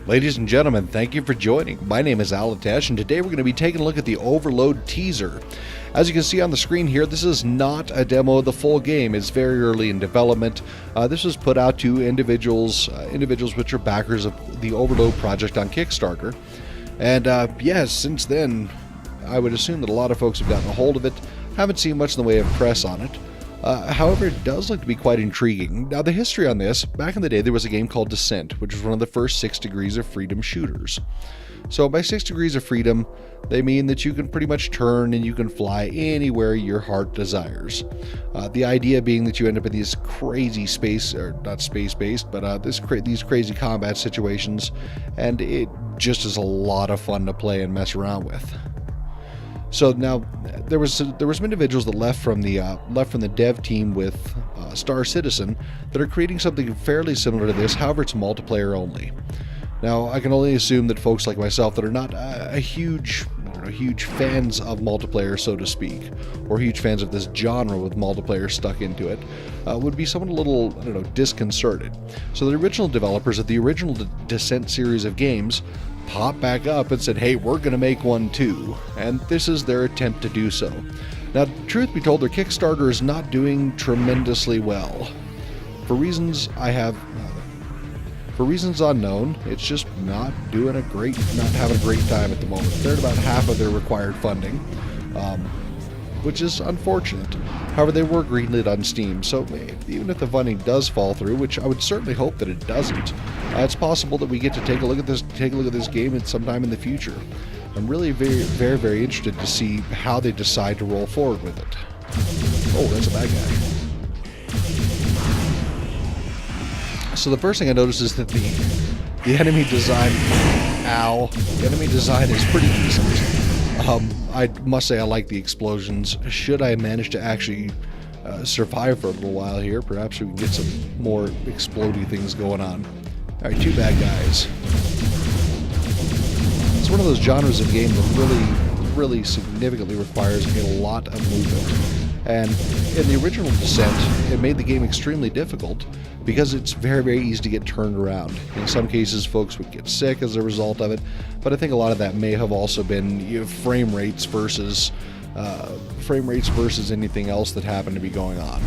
Ladies and gentlemen, thank you for joining. My name is Alatesh, and today we're going to be taking a look at the Overload teaser. As you can see on the screen here, this is not a demo of the full game. It's very early in development. This was put out to individuals which are backers of the Overload project on Kickstarter. And yes, since then, I would assume that a lot of folks have gotten a hold of it. Haven't seen much in the way of press on it. However, it does look to be quite intriguing. Now, the history on this, back in the day, there was a game called Descent, which was one of the first 6 Degrees of Freedom shooters. So by 6 Degrees of Freedom, they mean that you can pretty much turn and you can fly anywhere your heart desires. The idea being that you end up in these crazy space, or not space-based, but these crazy combat situations, and it just is a lot of fun to play and mess around with. So now, there was some individuals that left from the dev team with Star Citizen that are creating something fairly similar to this. However, it's multiplayer only. Now, I can only assume that folks like myself that are not huge fans of multiplayer, so to speak, or huge fans of this genre with multiplayer stuck into it, would be somewhat a little, disconcerted. So the original developers of the original Descent series of games popped back up and said, hey, we're going to make one too. And this is their attempt to do so. Now, truth be told, their Kickstarter is not doing tremendously well. For reasons unknown, it's just not having a great time at the moment. They're at about half of their required funding, which is unfortunate. However, they were greenlit on Steam, so even if the funding does fall through, which I would certainly hope that it doesn't, it's possible that we get to take a look at this game at sometime in the future. I'm really very, very, very interested to see how they decide to roll forward with it. Oh, that's a bad guy. So the first thing I noticed is that the enemy design, the enemy design is pretty decent. I must say I like the explosions. Should I manage to actually survive for a little while here, perhaps we can get some more explodey things going on. Alright, 2 bad guys. It's one of those genres of game that really significantly requires a lot of movement. And in the original Descent, it made the game extremely difficult because it's very, very easy to get turned around. In some cases, folks would get sick as a result of it, but I think a lot of that may have also been frame rates versus anything else that happened to be going on.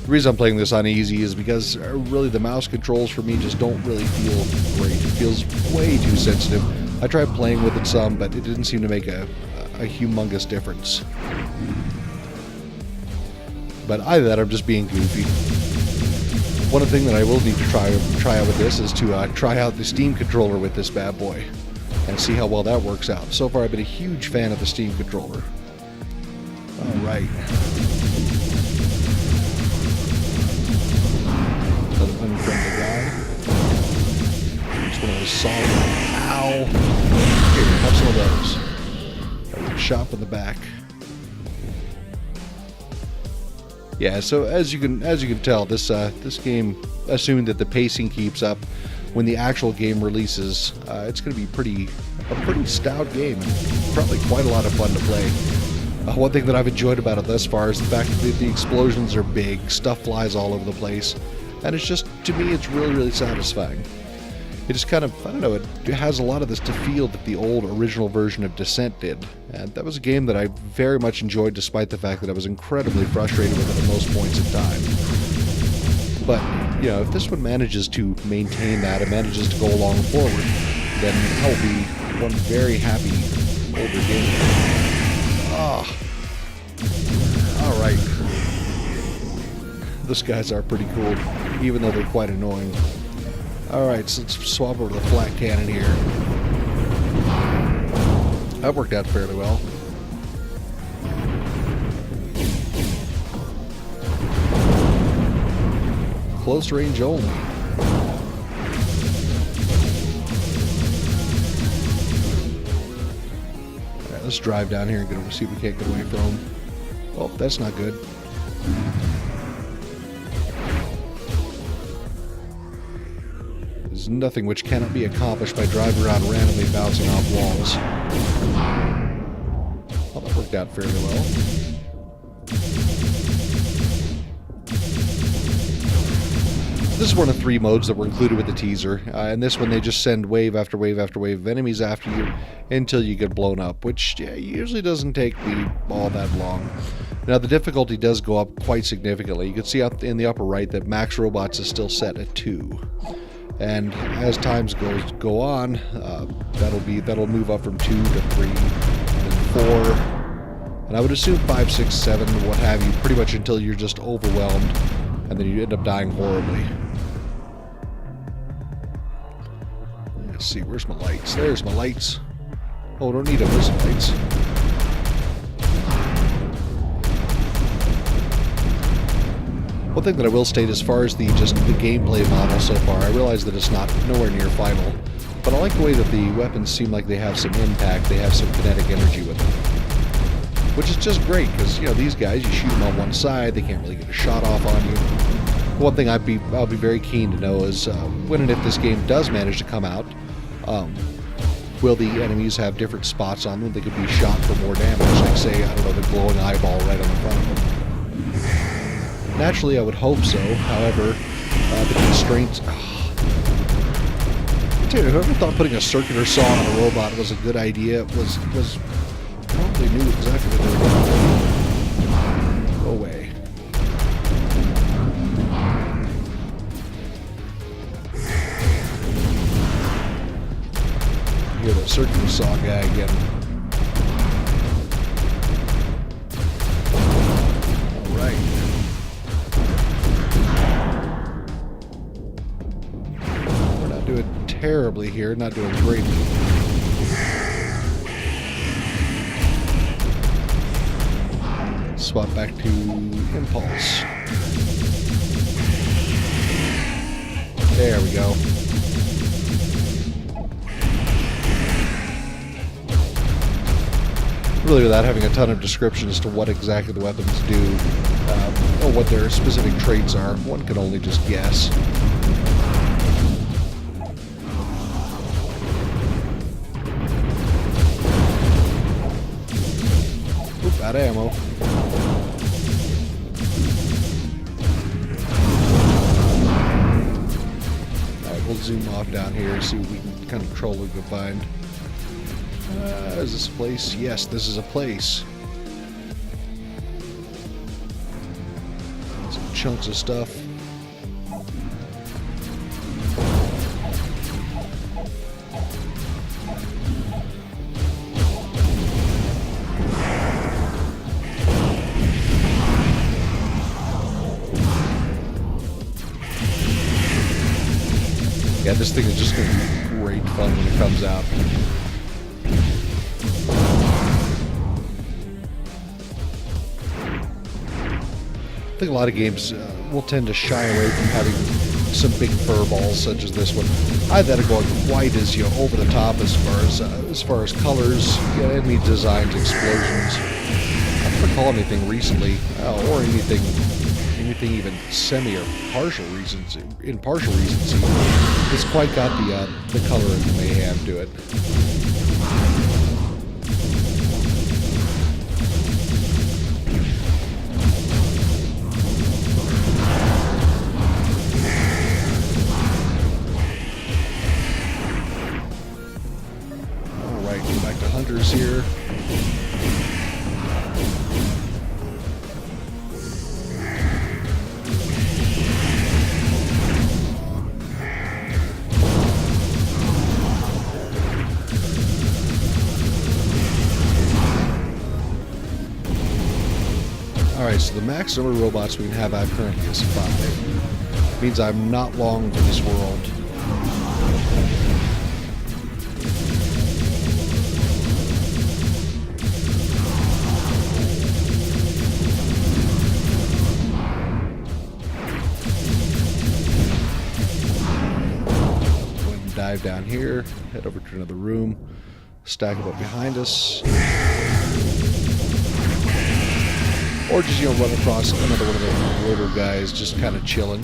The reason I'm playing this on easy is because really the mouse controls for me just don't really feel great. It feels way too sensitive. I tried playing with it some, but it didn't seem to make a humongous difference. But either that, I'm just being goofy. One thing that I will need to try out with this is to try out the Steam controller with this bad boy and see how well that works out. So far, I've been a huge fan of the Steam controller. All right. Another unfriendly guy. Just one of those solid. Ow! Here, have some of those. Shot from the back. Yeah, so as you can tell, this game, assuming that the pacing keeps up when the actual game releases, it's going to be a pretty stout game and probably quite a lot of fun to play. One thing that I've enjoyed about it thus far is the fact that the explosions are big, stuff flies all over the place, and it's just, to me, it's really, really satisfying. It just kind of, I don't know, it has a lot of this to feel that the old original version of Descent did. And that was a game that I very much enjoyed despite the fact that I was incredibly frustrated with it at most points in time. But, if this one manages to maintain that and manages to go along forward, then I'll be one very happy older gamer. Alright. Those guys are pretty cool, even though they're quite annoying. Alright, so let's swap over to the flat cannon here. That worked out fairly well. Close range only. Alright, let's drive down here and see if we can't get away from them. Oh, that's not good. There's nothing which cannot be accomplished by driving around randomly bouncing off walls. Well, that worked out fairly well. this is one of 3 modes that were included with the teaser. In this one, they just send wave after wave after wave of enemies after you until you get blown up, which usually doesn't take all that long. Now, the difficulty does go up quite significantly. You can see up in the upper right that max robots is still set at 2. And as times go on, that'll move up from 2 to 3, and 4, and I would assume 5, 6, 7, what have you, pretty much until you're just overwhelmed, and then you end up dying horribly. Let's see, where's my lights? There's my lights. Oh, don't need them. There's some lights. One thing that I will state as far as the gameplay model so far, I realize that it's nowhere near final, but I like the way that the weapons seem like they have some impact, they have some kinetic energy with them. Which is just great, because, these guys, you shoot them on one side, they can't really get a shot off on you. One thing I'll be very keen to know is, when and if this game does manage to come out, will the enemies have different spots on them? They could be shot for more damage, like, say, I don't know, the glowing eyeball right on the front of them. Naturally, I would hope so. However, the constraints... whoever thought putting a circular saw on a robot was a good idea was probably knew exactly what they were doing. Go away. You hear that circular saw guy again. Terribly here, not doing great. Swap back to Impulse. There we go. Really, without having a ton of description as to what exactly the weapons do, or what their specific traits are, one can only just guess. Out of ammo. Alright, we'll zoom off down here and see what kind of control we can find. Is this a place? Yes, this is a place. Some chunks of stuff. Yeah, this thing is just going to be great fun when it comes out. I think a lot of games will tend to shy away from having some big fur balls such as this one. I had that going quite as over the top as far as colors, enemy designs, explosions. I don't recall anything recently, or anything even semi or partial recency. In partial recency, it's quite got the color and mayhem to it. All right, go back to hunters here. Alright, so the max number of robots we can have out currently is 5. Means I'm not long for this world. Go ahead and dive down here, head over to another room, stack them up behind us. Or just, run across another one of the rotor guys just kind of chilling.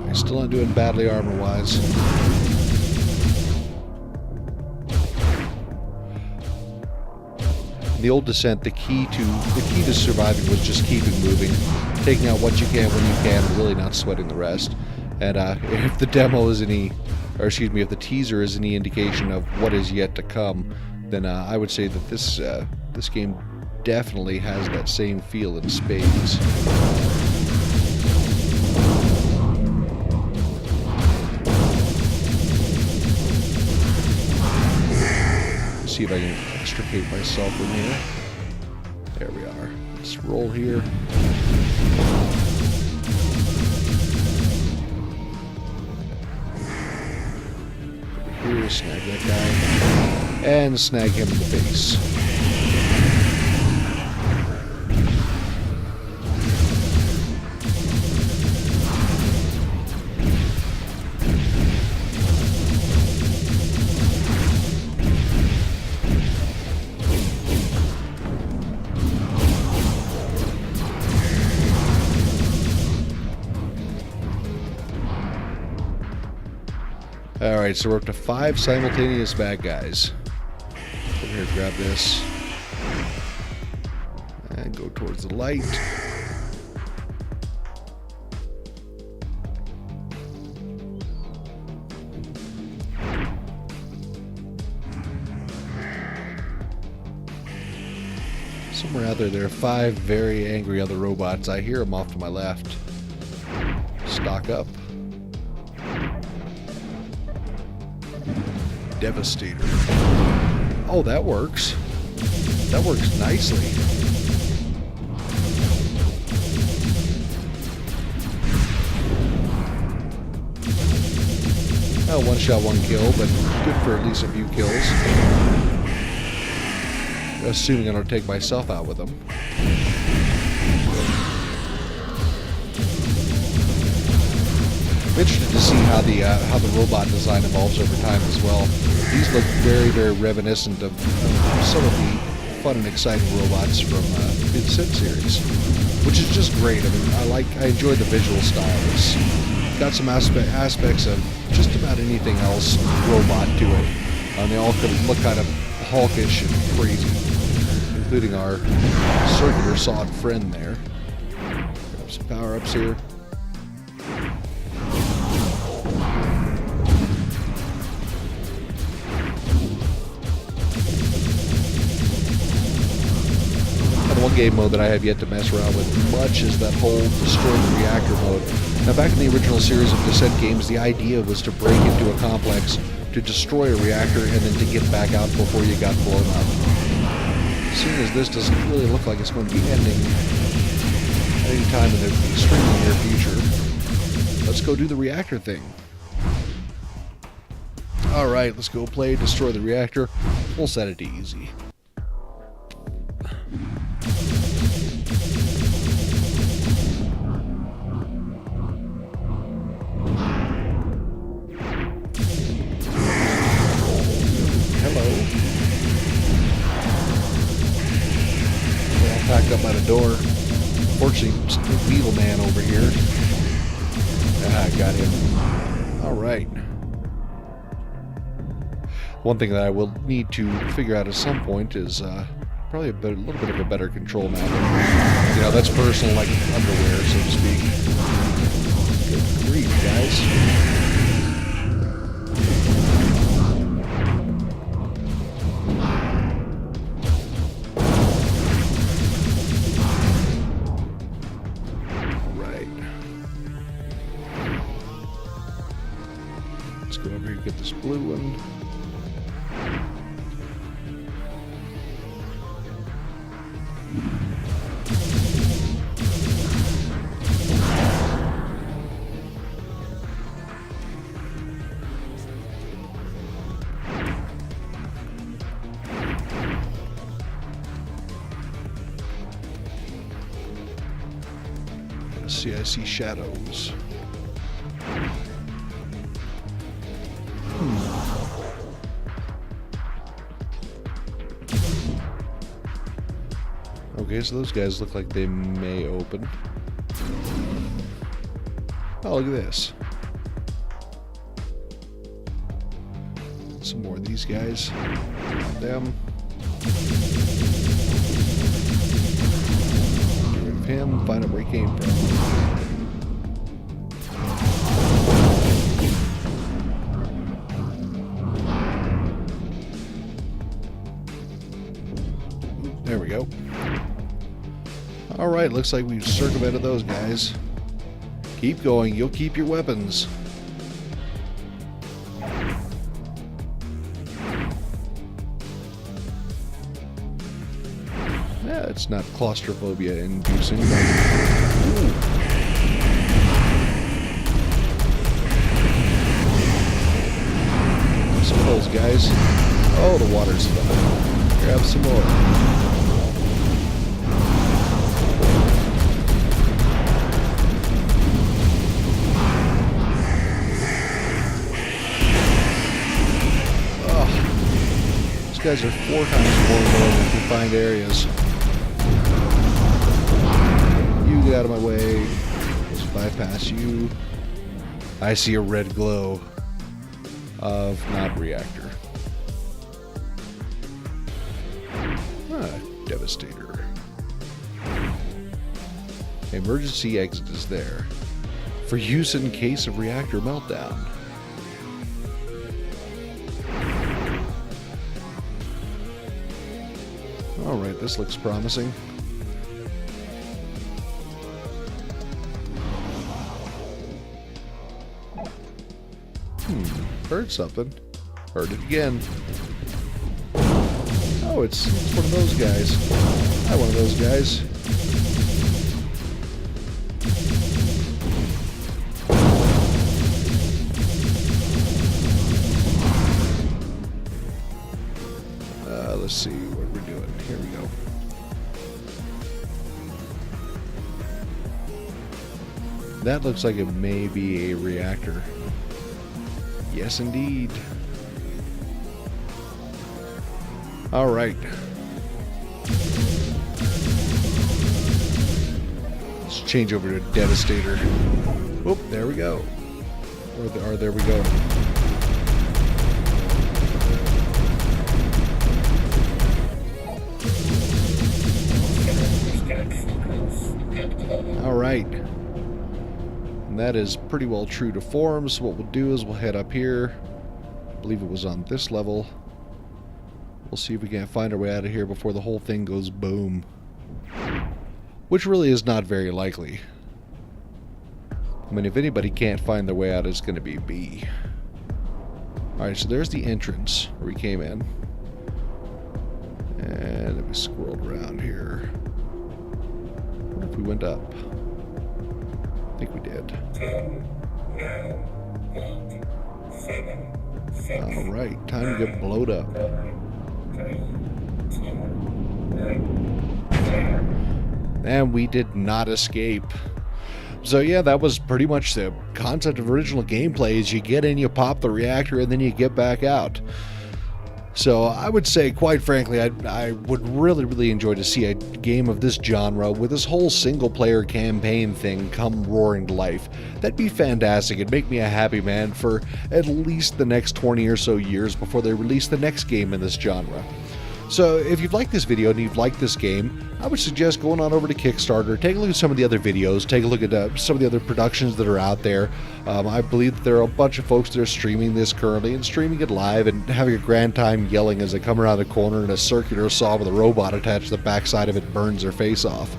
He's still not doing badly armor-wise. In the old Descent, the key to surviving was just keeping moving, taking out what you can when you can, and really not sweating the rest. And if the demo is if the teaser is any indication of what is yet to come, then I would say that this game definitely has that same feel in spades. See if I can extricate myself from here. There we are. Let's roll here. Over here, snag that guy. And snag him in the face. Alright, so we're up to 5 simultaneous bad guys. Over here, grab this. And go towards the light. Somewhere out there are 5 very angry other robots. I hear them off to my left. Stock up. Devastator. Oh, that works. That works nicely. Oh, one shot, one kill, but good for at least a few kills. Assuming I don't take myself out with them. I'm interested to see how the robot design evolves over time as well. These look very, very reminiscent of some of the fun and exciting robots from the Descent series, which is just great. I mean, I enjoy the visual style. It's got some aspects of just about anything else robot to it. They all look kind of hawkish and crazy, including our circular sawed friend there. Grab some power-ups here. One game mode that I have yet to mess around with much is that whole destroy the reactor mode. Now, back in the original series of Descent games, the idea was to break into a complex, to destroy a reactor, and then to get back out before you got blown up. Seeing as this doesn't really look like it's going to be ending at any time in the extremely near future, let's go do the reactor thing. Alright, let's go play Destroy the Reactor. We'll set it to easy. Packed up by the door. Fortunately, Beetle Man over here. Ah, got him. Alright. One thing that I will need to figure out at some point is probably a little bit of a better control map. You know, that's personal, like underwear, so to speak. Good grief, guys. Go over here and get this blue one. Let's see, I see shadows. Okay, so those guys look like they may open. Oh, look at this. Some more of these guys. Them. him, find out where he came from. There we go. Alright, looks like we've circumvented those guys. Keep going, you'll keep your weapons. Yeah, it's not claustrophobia inducing. Some of those guys. Oh, the water's fine. Grab some more. These guys are 4 times more annoying in confined areas. You get out of my way. Let's bypass you. I see a red glow of not reactor. Devastator. Emergency exit is there for use in case of reactor meltdown. Alright, this looks promising. Heard something. Heard it again. Oh, it's one of those guys. Hi, one of those guys. Let's see what we're doing. Here we go. That looks like it may be a reactor. Yes, indeed. All right. Let's change over to Devastator. Oop, there we go. Or there we go. All right. And that is pretty well true to form. So what we'll do is we'll head up here. I believe it was on this level. We'll see if we can't find our way out of here before the whole thing goes boom. Which really is not very likely. I mean, if anybody can't find their way out, it's going to be B. Alright, so there's the entrance where we came in. And if we scrolled around here. What if we went up? I think we did. 10, 9, 8, 7, 6. Alright, time to get blowed up. 3, 2, 1, 0. And we did not escape. So yeah, that was pretty much the concept of original gameplay, is you get in, you pop the reactor, and then you get back out. So I would say, quite frankly, I would really enjoy to see a game of this genre with this whole single-player campaign thing come roaring to life. That'd be fantastic. It'd make me a happy man for at least the next 20 or so years before they release the next game in this genre. So if you've liked this video and you've liked this game, I would suggest going on over to Kickstarter, take a look at some of the other videos, take a look at some of the other productions that are out there. I believe that there are a bunch of folks that are streaming this currently and streaming it live and having a grand time yelling as they come around the corner and a circular saw with a robot attached to the backside of it burns their face off.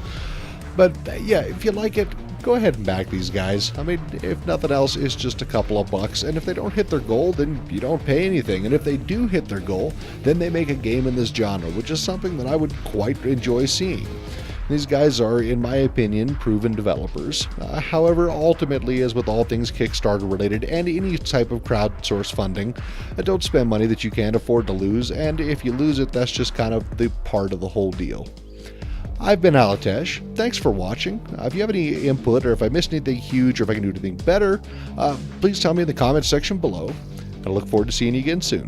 But yeah, if you like it, go ahead and back these guys. I mean, if nothing else, it's just a couple of bucks, and if they don't hit their goal, then you don't pay anything, and if they do hit their goal, then they make a game in this genre, which is something that I would quite enjoy seeing. These guys are, in my opinion, proven developers. However, ultimately, as with all things Kickstarter related and any type of crowdsource funding, don't spend money that you can't afford to lose, and if you lose it, that's just kind of the part of the whole deal. I've been Alatesh. Thanks for watching. If you have any input, or if I missed anything huge, or if I can do anything better, please tell me in the comments section below. I look forward to seeing you again soon.